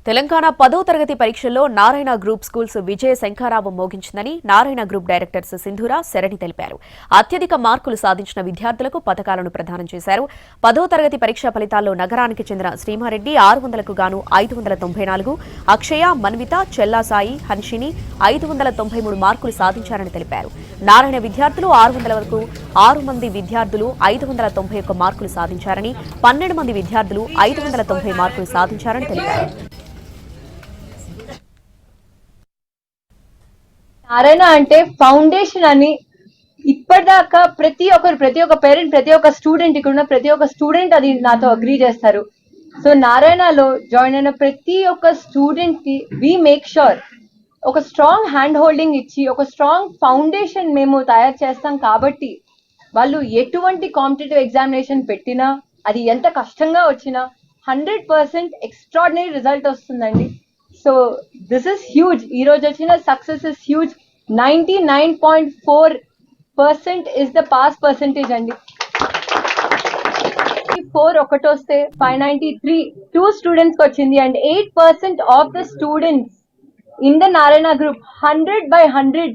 తెలంగాణ 10వ తరగతి పరీక్షల్లో నారాయణ గ్రూప్ స్కూల్స్ విజయ శంఖారావం మోగించిందని నారాయణ గ్రూప్ డైరెక్టర్స్ సింధూర శరణి తెలిపారు. అత్యధిక మార్కులు సాధించిన విద్యార్థులకు పతకాలను ప్రదానం చేశారు. 10వ తరగతి పరీక్ష ఫలితాల్లో నగరానికి చెందిన శ్రీమారెడ్డి 600కు గాను 594, అక్షయ, మన్విత, చెల్లాసాయి, హన్షిని 593 మార్కులు సాధించారని తెలిపారు. నారాయణ విద్యార్థులు 600 వరకు 6 మంది విద్యార్థులు 591 మార్కులు సాధించారని, 12 మంది విద్యార్థులు 590 మార్కులు సాధించారని తెలిపారు. నారాయణ అంటే ఫౌండేషన్ అని ఇప్పటిదాకా ప్రతి ఒక్క పేరెంట్, ప్రతి ఒక్క స్టూడెంట్, ఇక్కడ ఉన్న ప్రతి ఒక్క స్టూడెంట్ అది నాతో అగ్రీ చేస్తారు. సో నారాయణలో జాయిన్ అయిన ప్రతి ఒక్క స్టూడెంట్ కి వి మేక్ షూర్ ఒక స్ట్రాంగ్ హ్యాండ్ హోల్డింగ్ ఇచ్చి ఒక స్ట్రాంగ్ ఫౌండేషన్ మేము తయారు చేస్తాం. కాబట్టి వాళ్ళు ఎటువంటి కాంపిటేటివ్ ఎగ్జామినేషన్ పెట్టినా, అది ఎంత కష్టంగా వచ్చినా 100% ఎక్స్ట్రాడినరీ రిజల్ట్ వస్తుందండి. So this is huge. ఈ రోజు వచ్చిన success is huge. 99.4% is the pass percentage అండి. 4 ఒకటి వస్తే 593 2 స్టూడెంట్స్ వచ్చింది. And 8% of the students in the Narayana group 100/100